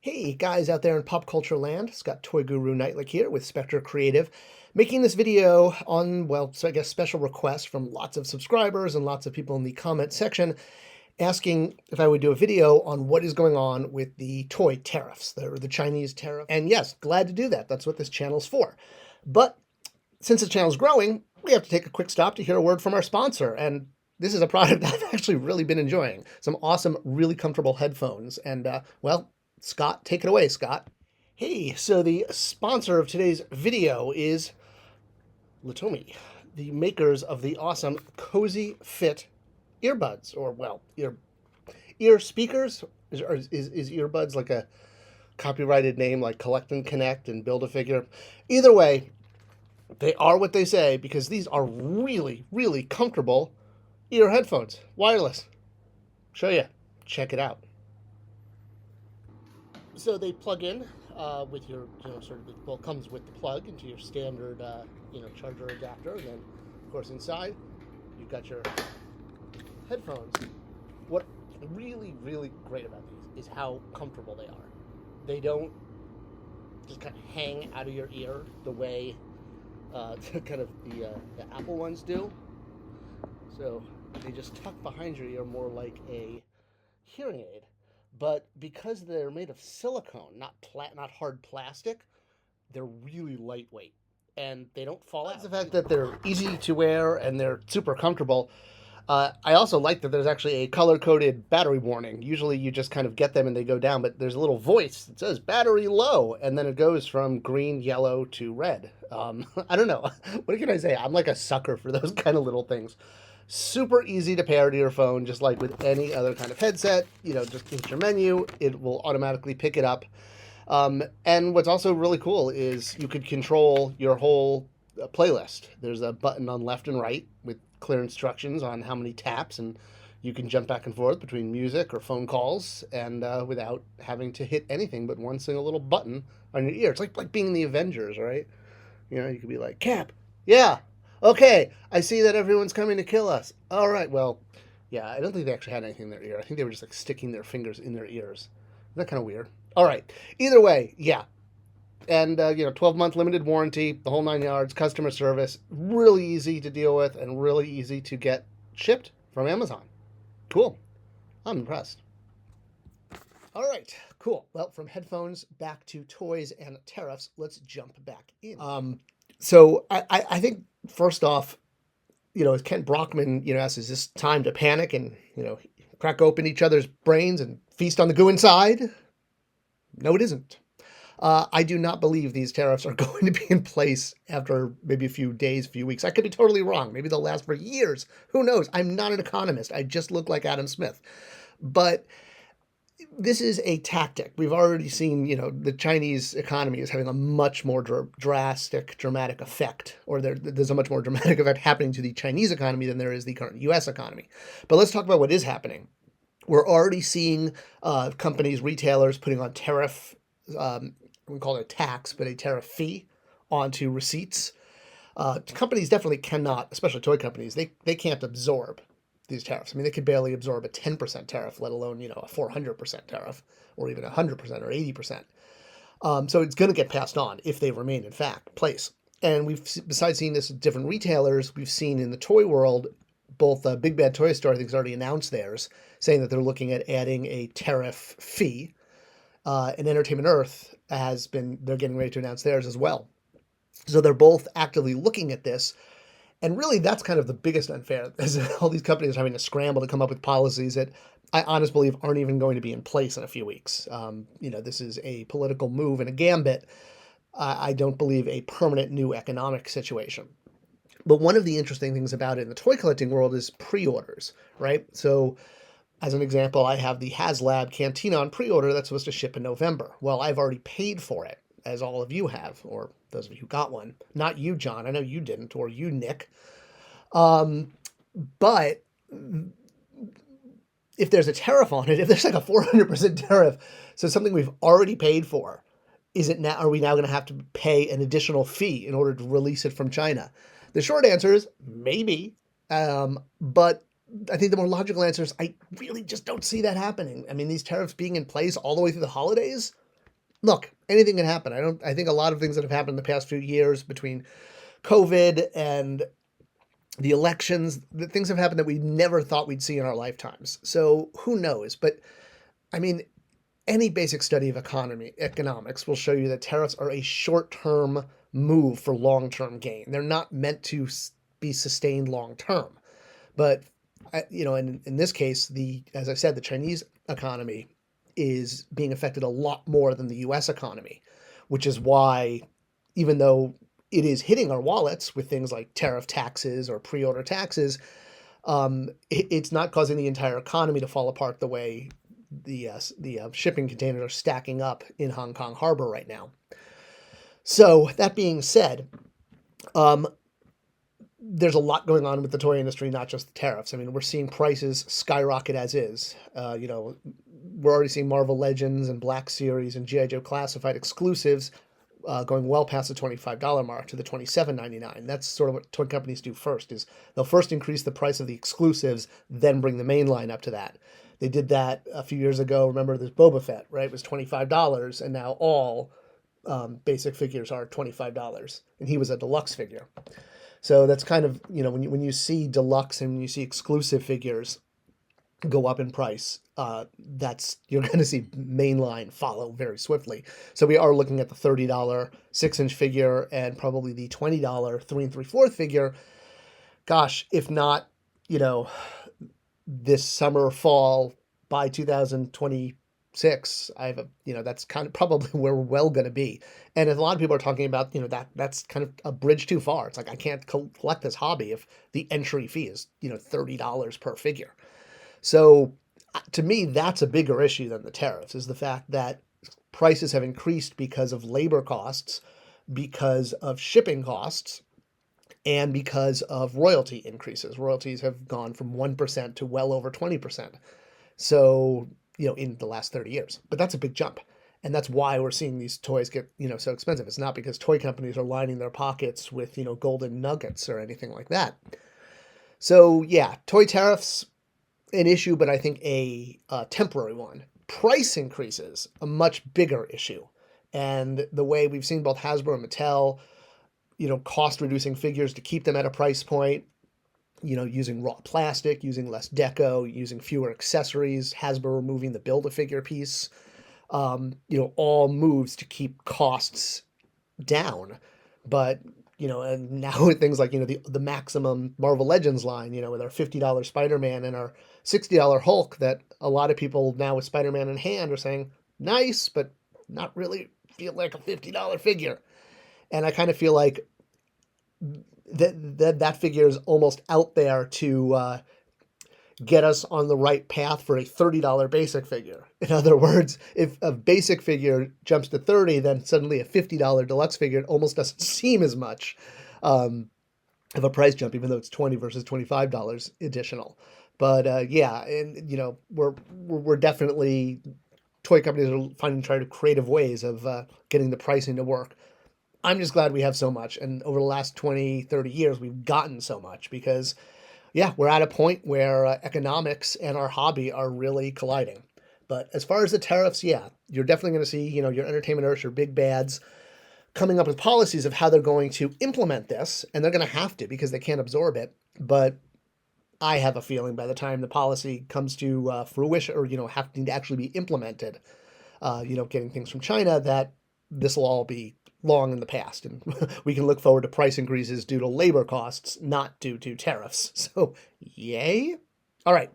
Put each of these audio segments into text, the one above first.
Hey guys out there in pop culture land, it's got Toy Guru Neitlich here with Spector Creative, making this video on, well, so I guess special requests from lots of subscribers and lots of people in the comment section asking if I would do a video on what is going on with the toy tariffs, the Chinese tariff. And yes, glad to do that. That's what this channel's for. But since the channel's growing, we have to take a quick stop to hear a word from our sponsor. And this is a product that I've actually really been enjoying. Some awesome, really comfortable headphones. And, well, Scott, take it away, Scott. Hey, so the sponsor of today's video is Latomi, the makers of the awesome Cozy Fit earbuds, or well, ear speakers. Is earbuds like a copyrighted name like Collect and Connect and Build a Figure? Either way, they are what they say because these are really, really comfortable ear headphones, wireless. Show you. Check it out. So they plug in with your, well, it comes with the plug into your standard, charger adapter, and then, of course, inside you've got your headphones. What really, really great about these is how comfortable they are. They don't just kind of hang out of your ear the way kind of the Apple ones do. So they just tuck behind your ear more like a hearing aid. But because they're made of silicone, not hard plastic, they're really lightweight and they don't fall out. The fact that they're easy to wear and they're super comfortable. I also like that there's actually a color-coded battery warning. Usually you just kind of get them and they go down, but there's a little voice that says battery low, and then it goes from green, yellow to red. I don't know. What can I say? I'm like a sucker for those kind of little things. Super easy to pair to your phone, just like with any other kind of headset. Just hit your menu, it will automatically pick it up. And what's also really cool is you could control your whole playlist. There's a button on left and right with clear instructions on how many taps, and you can jump back and forth between music or phone calls, and without having to hit anything but one single little button on your ear. It's like being in the Avengers, right? You could be like, Cap, yeah, okay, I see that everyone's coming to kill us. All right, well, yeah, I don't think they actually had anything in their ear. I think they were just like sticking their fingers in their ears. Isn't that kind of weird? All right, either way, yeah. And, 12-month limited warranty, the whole 9 yards, customer service, really easy to deal with and really easy to get shipped from Amazon. Cool. I'm impressed. All right, cool. Well, from headphones back to toys and tariffs, let's jump back in. So I think, first off, as Kent Brockman, asks, is this time to panic and, crack open each other's brains and feast on the goo inside? No, it isn't. I do not believe these tariffs are going to be in place after maybe a few days, few weeks. I could be totally wrong. Maybe they'll last for years. Who knows? I'm not an economist. I just look like Adam Smith. But this is a tactic. We've already seen, the Chinese economy is having a much more dramatic effect, or there's a much more dramatic effect happening to the Chinese economy than there is the current U.S. economy. But let's talk about what is happening. We're already seeing companies, retailers putting on tariff, we call it a tax, but a tariff fee onto receipts. Companies definitely cannot, especially toy companies, they can't absorb these tariffs. I mean, they could barely absorb a 10% tariff, let alone, a 400% tariff, or even 100% or 80%. So it's going to get passed on if they remain in place. And besides seeing this with different retailers, we've seen in the toy world, both Big Bad Toy Store, I think, has already announced theirs, saying that they're looking at adding a tariff fee. And Entertainment Earth they're getting ready to announce theirs as well. So they're both actively looking at this. And really, that's kind of the biggest unfair, is all these companies are having to scramble to come up with policies that I honestly believe aren't even going to be in place in a few weeks. This is a political move and a gambit. I don't believe a permanent new economic situation. But one of the interesting things about it in the toy collecting world is pre-orders, right? So as an example, I have the Haslab Cantina on pre-order that's supposed to ship in November. Well, I've already paid for it, as all of you have, or those of you who got one. Not you, John. I know you didn't, or you, Nick. But if there's a tariff on it, if there's like a 400% tariff, so something we've already paid for, are we now going to have to pay an additional fee in order to release it from China? The short answer is maybe, but I think the more logical answer is I really just don't see that happening. I mean, these tariffs being in place all the way through the holidays, look, anything can happen. I think a lot of things that have happened in the past few years between COVID and the elections, the things have happened that we never thought we'd see in our lifetimes. So who knows? But I mean, any basic study of economics will show you that tariffs are a short-term move for long-term gain. They're not meant to be sustained long-term. But in this case, as I said, the Chinese economy is being affected a lot more than the U.S. economy, which is why, even though it is hitting our wallets with things like tariff taxes or pre-order taxes, it's not causing the entire economy to fall apart the way the shipping containers are stacking up in Hong Kong Harbor right now. So that being said, there's a lot going on with the toy industry, not just the tariffs. I mean, we're seeing prices skyrocket as is. We're already seeing Marvel Legends and Black Series and G.I. Joe Classified exclusives going well past the $25 mark to the $27.99. That's sort of what toy companies do first, is they'll first increase the price of the exclusives, then bring the main line up to that. They did that a few years ago. Remember, there's Boba Fett, right? It was $25, and now all basic figures are $25, and he was a deluxe figure. So that's kind of, when you see deluxe and when you see exclusive figures go up in price, you're going to see mainline follow very swiftly. So we are looking at the $30 6-inch figure and probably the $20 3 3/4 figure. Gosh, if not, this summer, fall, by 2026, that's kind of probably where we're well going to be. And a lot of people are talking about, that's kind of a bridge too far. It's like, I can't collect this hobby if the entry fee is, $30 per figure. So to me, that's a bigger issue than the tariffs, is the fact that prices have increased because of labor costs, because of shipping costs, and because of royalty increases. Royalties have gone from 1% to well over 20%. So, in the last 30 years. But that's a big jump. And that's why we're seeing these toys get, so expensive. It's not because toy companies are lining their pockets with, golden nuggets or anything like that. So, yeah, toy tariffs, an issue, but I think a temporary one. Price increases, a much bigger issue. And the way we've seen both Hasbro and Mattel, cost reducing figures to keep them at a price point, using raw plastic, using less deco, using fewer accessories, Hasbro removing the Build-A-Figure piece, all moves to keep costs down. But, and now with things like, the Maximum Marvel Legends line, with our $50 Spider-Man and our $60 Hulk, that a lot of people now with Spider-Man in hand are saying, nice, but not really feel like a $50 figure. And I kind of feel like that figure is almost out there to get us on the right path for a $30 basic figure. In other words, if a basic figure jumps to $30, then suddenly a $50 deluxe figure almost doesn't seem as much of a price jump, even though it's $20 versus $25 additional. But yeah, and we're definitely, toy companies are trying to creative ways of getting the pricing to work. I'm just glad we have so much. And over the last 20, 30 years, we've gotten so much because, yeah, we're at a point where economics and our hobby are really colliding. But as far as the tariffs, yeah, you're definitely going to see, your entertainment earths, your big bads, coming up with policies of how they're going to implement this. And they're going to have to because they can't absorb it. But I have a feeling by the time the policy comes to fruition or, having to actually be implemented, getting things from China, that this will all be long in the past, and we can look forward to price increases due to labor costs, not due to tariffs. So, yay! All right.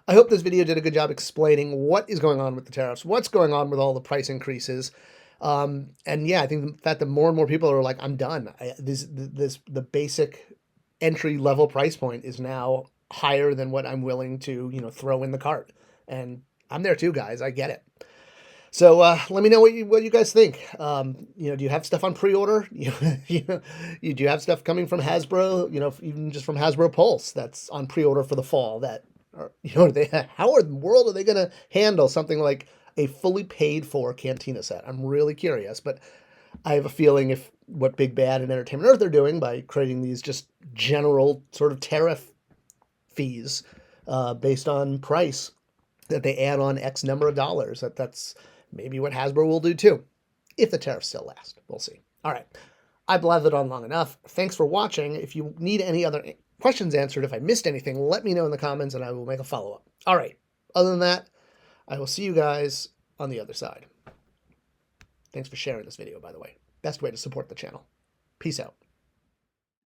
I hope this video did a good job explaining what is going on with the tariffs, what's going on with all the price increases. And yeah, I think the fact that more and more people are like, I'm done. The basic entry level price point is now higher than what I'm willing to, throw in the cart. And I'm there too, guys. I get it. So let me know what you guys think. Do you have stuff on pre-order? Do you have stuff coming from Hasbro? Even just from Hasbro Pulse that's on pre-order for the fall. That are, how in the world are they going to handle something like a fully paid for Cantina set? I'm really curious, but I have a feeling if what Big Bad and Entertainment Earth are doing by creating these just general sort of tariff fees based on price that they add on X number of dollars, that's maybe what Hasbro will do too. if the tariffs still last. We'll see. All right. I blathered on long enough. Thanks for watching. If you need any other questions answered, if I missed anything, let me know in the comments and I will make a follow-up. All right. Other than that, I will see you guys on the other side. Thanks for sharing this video, by the way. Best way to support the channel. Peace out.